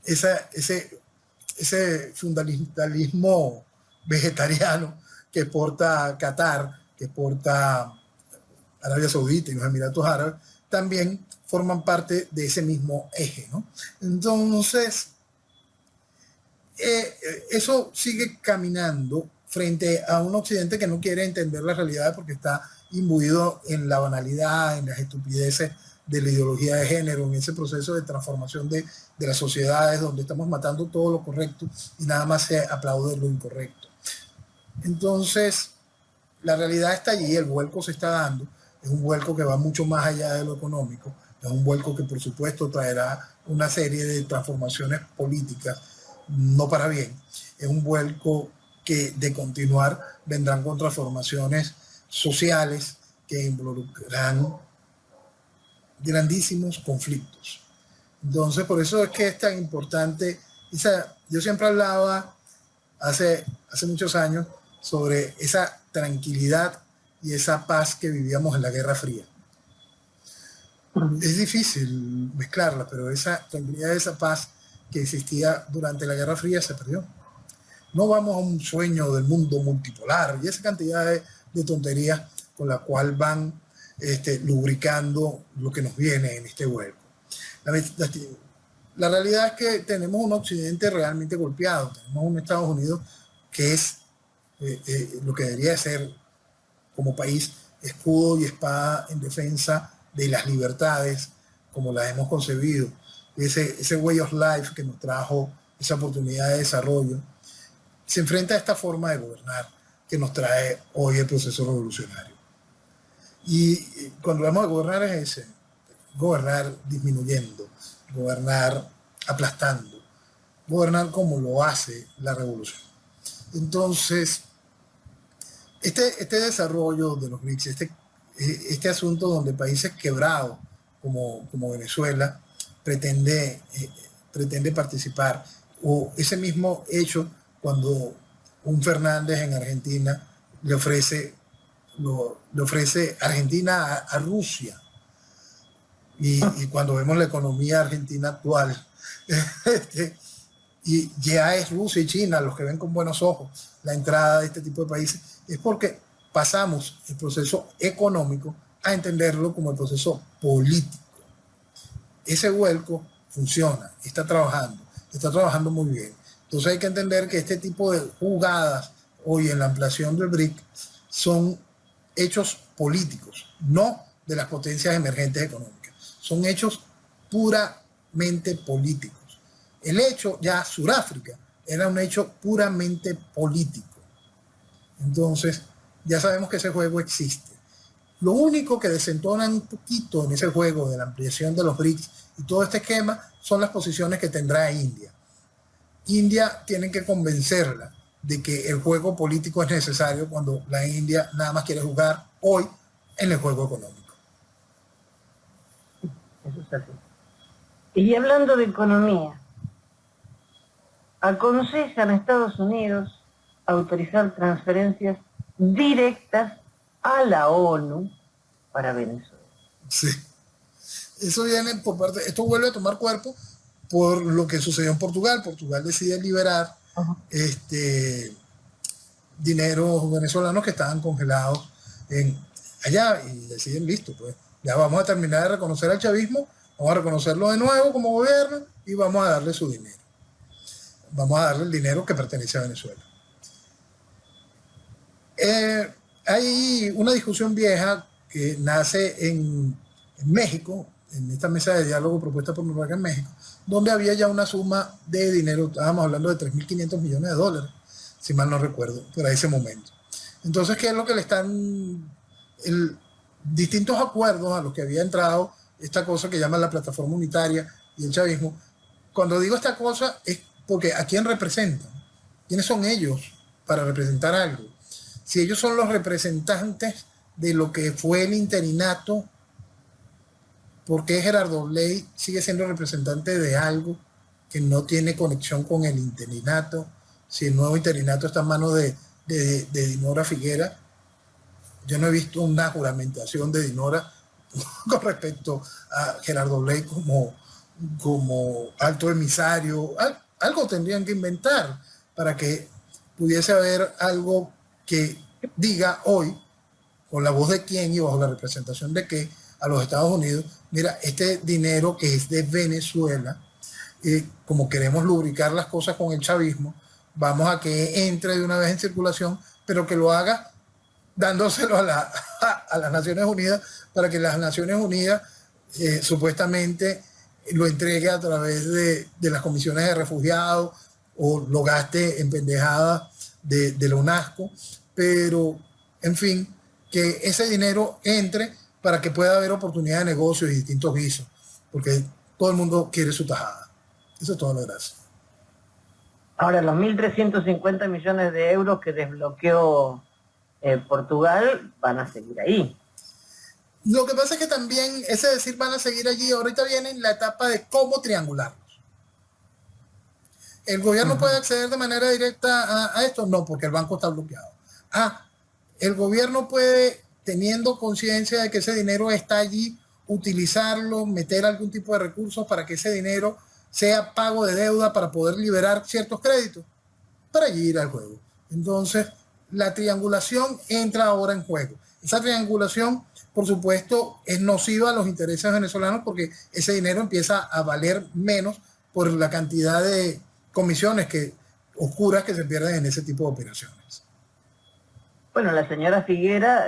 ese fundamentalismo vegetariano que porta Qatar, que porta Arabia Saudita y los Emiratos Árabes, también forman parte de ese mismo eje, ¿no? Entonces, eso sigue caminando frente a un occidente que no quiere entender la realidad porque está imbuido en la banalidad, en las estupideces de la ideología de género, en ese proceso de transformación de las sociedades donde estamos matando todo lo correcto y nada más se aplaude lo incorrecto. Entonces, la realidad está allí, el vuelco se está dando, es un vuelco que va mucho más allá de lo económico, es un vuelco que por supuesto traerá una serie de transformaciones políticas, no para bien, es un vuelco que de continuar vendrán con transformaciones sociales que involucrarán grandísimos conflictos. Entonces, por eso es que es tan importante. Yo siempre hablaba hace muchos años sobre esa tranquilidad y esa paz que vivíamos en la Guerra Fría. Es difícil mezclarla, pero esa tranquilidad, esa paz que existía durante la Guerra Fría se perdió. no vamos a un sueño del mundo multipolar y esa cantidad de tonterías con la cual van lubricando lo que nos viene en este vuelco. La realidad es que tenemos un occidente realmente golpeado, tenemos un Estados Unidos que es lo que debería ser como país escudo y espada en defensa de las libertades como las hemos concebido, ese way of life que nos trajo esa oportunidad de desarrollo, se enfrenta a esta forma de gobernar que nos trae hoy el proceso revolucionario. Y cuando hablamos de gobernar es ese, gobernar disminuyendo, gobernar aplastando, gobernar como lo hace la revolución. Entonces, este desarrollo de los BRICS, este asunto donde países quebrados como Venezuela pretende participar, o ese mismo hecho cuando un Fernández en Argentina le ofrece Argentina a Rusia, y cuando vemos la economía argentina actual, y ya es Rusia y China los que ven con buenos ojos la entrada de este tipo de países, es porque pasamos el proceso económico a entenderlo como el proceso político. Ese vuelco funciona, está trabajando muy bien. Entonces hay que entender que este tipo de jugadas hoy en la ampliación del BRIC son hechos políticos, no de las potencias emergentes económicas, son hechos puramente políticos. El hecho, ya Sudáfrica, era un hecho puramente político. Entonces, ya sabemos que ese juego existe. Lo único que desentona un poquito en ese juego de la ampliación de los BRICS y todo este esquema son las posiciones que tendrá India. India tiene que convencerla de que el juego político es necesario cuando la India nada más quiere jugar hoy en el juego económico. Eso es así. Y hablando de economía, aconsejan a Estados Unidos autorizar transferencias directas a la ONU para Venezuela. Sí. Eso viene por parte, esto vuelve a tomar cuerpo por lo que sucedió en Portugal. Portugal decide liberar dineros venezolanos que estaban congelados allá y deciden, listo, pues ya vamos a terminar de reconocer al chavismo, vamos a reconocerlo de nuevo como gobierno y vamos a darle su dinero. Vamos a darle el dinero que pertenece a Venezuela. Hay una discusión vieja que nace en México, en esta mesa de diálogo propuesta por Noruega en México, donde había ya una suma de dinero, estábamos hablando de 3.500 millones de dólares, si mal no recuerdo, para ese momento. Entonces, ¿qué es lo que le están... distintos acuerdos a los que había entrado esta cosa que llaman la plataforma unitaria y el chavismo? Cuando digo esta cosa es porque ¿a quién representan? ¿Quiénes son ellos para representar algo? Si ellos son los representantes de lo que fue el interinato, ¿por qué Gerardo Bley sigue siendo representante de algo que no tiene conexión con el interinato? Si el nuevo interinato está en manos de Dinora Figuera, yo no he visto una juramentación de Dinora con respecto a Gerardo Bley como alto emisario. Algo tendrían que inventar para que pudiese haber algo que diga hoy, con la voz de quién y bajo la representación de qué, a los Estados Unidos, mira, este dinero que es de Venezuela, como queremos lubricar las cosas con el chavismo, vamos a que entre de una vez en circulación, pero que lo haga dándoselo a las Naciones Unidas, para que las Naciones Unidas supuestamente lo entregue a través de las comisiones de refugiados o lo gaste en pendejadas de la UNASCO, pero en fin, que ese dinero entre para que pueda haber oportunidad de negocios y distintos visos, porque todo el mundo quiere su tajada. Eso es todo, la gracia. Ahora, los 1.350 millones de euros que desbloqueó Portugal van a seguir ahí. Lo que pasa es que también, ese decir van a seguir allí, ahorita viene en la etapa de cómo triangularlos. ¿El gobierno puede acceder de manera directa a esto? No, porque el banco está bloqueado. El gobierno puede, teniendo conciencia de que ese dinero está allí, utilizarlo, meter algún tipo de recursos para que ese dinero sea pago de deuda para poder liberar ciertos créditos. para allí ir al juego. Entonces, la triangulación entra ahora en juego. Esa triangulación, por supuesto, es nociva a los intereses venezolanos porque ese dinero empieza a valer menos por la cantidad de comisiones oscuras que se pierden en ese tipo de operaciones. Bueno, la señora Figuera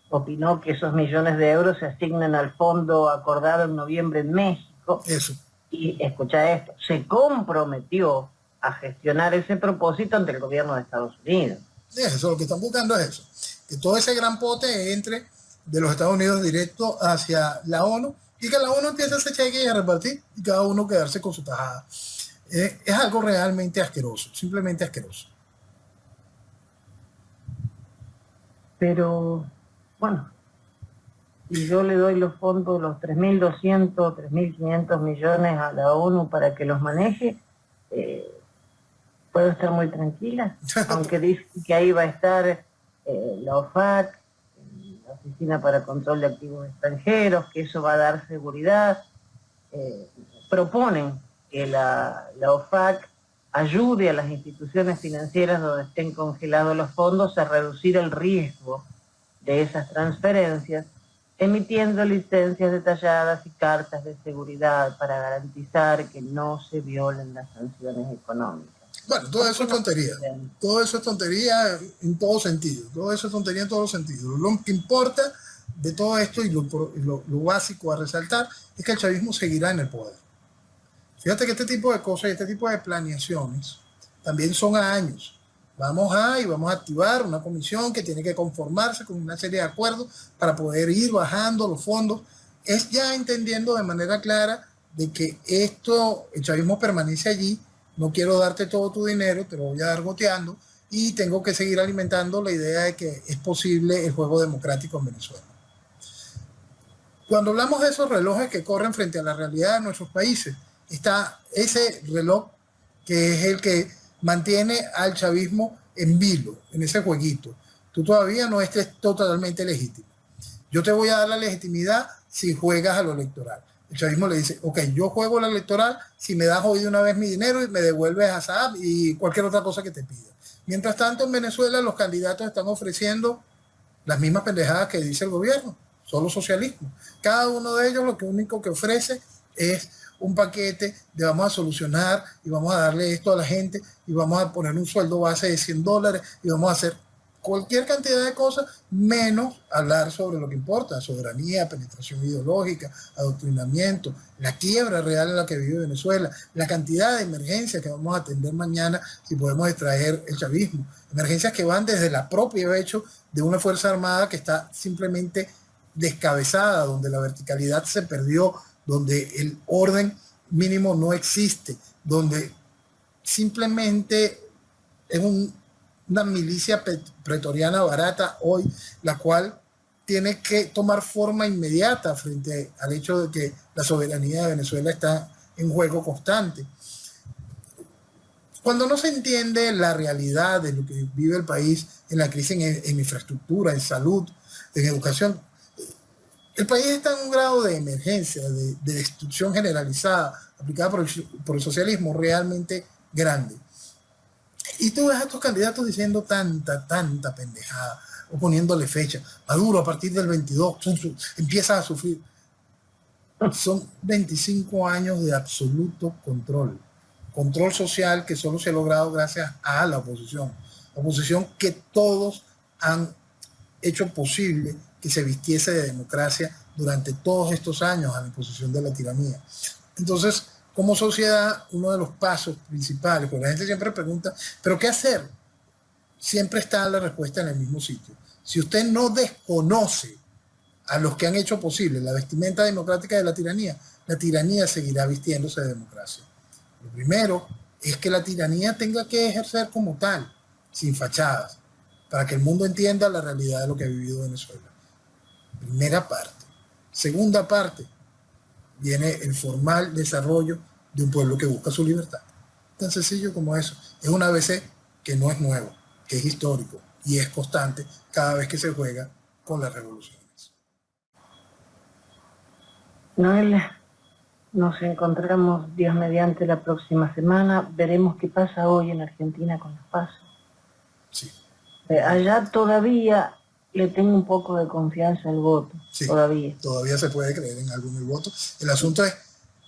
opinó que esos millones de euros se asignan al fondo acordado en noviembre en México. Eso. Y escucha esto, se comprometió a gestionar ese propósito ante el gobierno de Estados Unidos. Eso, lo que están buscando es eso, que todo ese gran pote entre de los Estados Unidos directo hacia la ONU y que la ONU empiece ese cheque y a repartir y cada uno quedarse con su tajada. Es algo realmente asqueroso, simplemente asqueroso. Pero, bueno, si yo le doy los fondos, los 3.200, 3.500 millones a la ONU para que los maneje, puedo estar muy tranquila, aunque dicen que ahí va a estar la OFAC, la Oficina para Control de Activos Extranjeros, que eso va a dar seguridad. Proponen que la OFAC ayude a las instituciones financieras donde estén congelados los fondos a reducir el riesgo de esas transferencias, emitiendo licencias detalladas y cartas de seguridad para garantizar que no se violen las sanciones económicas. Bueno, todo eso es tontería. Todo eso es tontería en todo sentido. Todo eso es tontería en todos los sentidos. Lo que importa de todo esto y lo básico a resaltar es que el chavismo seguirá en el poder. Fíjate que este tipo de cosas y este tipo de planeaciones también son a años. Vamos a activar una comisión que tiene que conformarse con una serie de acuerdos para poder ir bajando los fondos. Es ya entendiendo de manera clara de que el chavismo permanece allí. No quiero darte todo tu dinero, te lo voy a dar goteando y tengo que seguir alimentando la idea de que es posible el juego democrático en Venezuela. Cuando hablamos de esos relojes que corren frente a la realidad de nuestros países, está ese reloj que es el que mantiene al chavismo en vilo, en ese jueguito. Tú todavía no estés totalmente legítimo. Yo te voy a dar la legitimidad si juegas a lo electoral. El chavismo le dice, ok, yo juego la electoral si me das hoy de una vez mi dinero y me devuelves a Saab y cualquier otra cosa que te pida. Mientras tanto, en Venezuela los candidatos están ofreciendo las mismas pendejadas que dice el gobierno, solo socialismo. Cada uno de ellos lo único que ofrece es un paquete de vamos a solucionar y vamos a darle esto a la gente y vamos a poner un sueldo base de $100 y vamos a hacer cualquier cantidad de cosas, menos hablar sobre lo que importa, soberanía, penetración ideológica, adoctrinamiento, la quiebra real en la que vive Venezuela, la cantidad de emergencias que vamos a atender mañana si podemos extraer el chavismo, emergencias que van desde el propio hecho de una Fuerza Armada que está simplemente descabezada, donde la verticalidad se perdió, donde el orden mínimo no existe, donde simplemente es una milicia pretoriana barata hoy, la cual tiene que tomar forma inmediata frente al hecho de que la soberanía de Venezuela está en juego constante. Cuando no se entiende la realidad de lo que vive el país en la crisis en infraestructura, en salud, en educación, el país está en un grado de emergencia, de destrucción generalizada, aplicada por el socialismo realmente grande. Y tú ves a estos candidatos diciendo tanta pendejada, o poniéndole fecha. Maduro a partir del 22 empieza a sufrir. Son 25 años de absoluto control. Control social que solo se ha logrado gracias a la oposición. La oposición que todos han hecho posible que se vistiese de democracia durante todos estos años a la imposición de la tiranía. Entonces, como sociedad, uno de los pasos principales, porque la gente siempre pregunta, ¿pero qué hacer? Siempre está la respuesta en el mismo sitio. Si usted no desconoce a los que han hecho posible la vestimenta democrática de la tiranía seguirá vistiéndose de democracia. Lo primero es que la tiranía tenga que ejercer como tal, sin fachadas, para que el mundo entienda la realidad de lo que ha vivido Venezuela. Primera parte. Segunda parte, viene el formal desarrollo de un pueblo que busca su libertad. Tan sencillo como eso. Es un ABC que no es nuevo, que es histórico y es constante cada vez que se juega con las revoluciones. Noel, Nos encontramos, Dios mediante, la próxima semana. Veremos qué pasa hoy en Argentina con los pasos. Sí. Allá todavía le tengo un poco de confianza al voto. Sí, todavía. Todavía se puede creer en algo en el voto. El asunto es,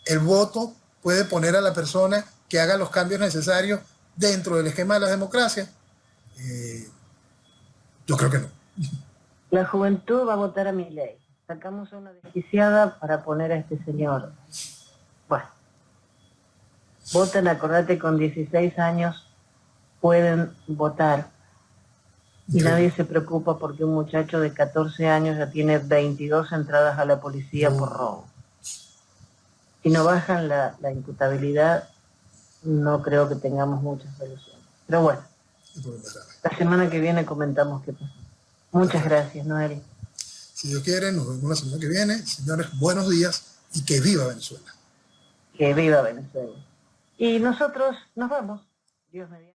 ¿el voto puede poner a la persona que haga los cambios necesarios dentro del esquema de la democracia? Yo creo que no. La juventud va a votar a Milei. Sacamos a una desquiciada para poner a este señor. Bueno, votan, acordate, con 16 años pueden votar. Y nadie se preocupa porque un muchacho de 14 años ya tiene 22 entradas a la policía por robo. Si no bajan la imputabilidad, no creo que tengamos muchas soluciones. Pero bueno, la semana que viene comentamos qué pasó. Muchas gracias, Noel. Si Dios quiere, nos vemos la semana que viene. Señores, buenos días y que viva Venezuela. Que viva Venezuela. Y nosotros nos vamos. Dios mediante.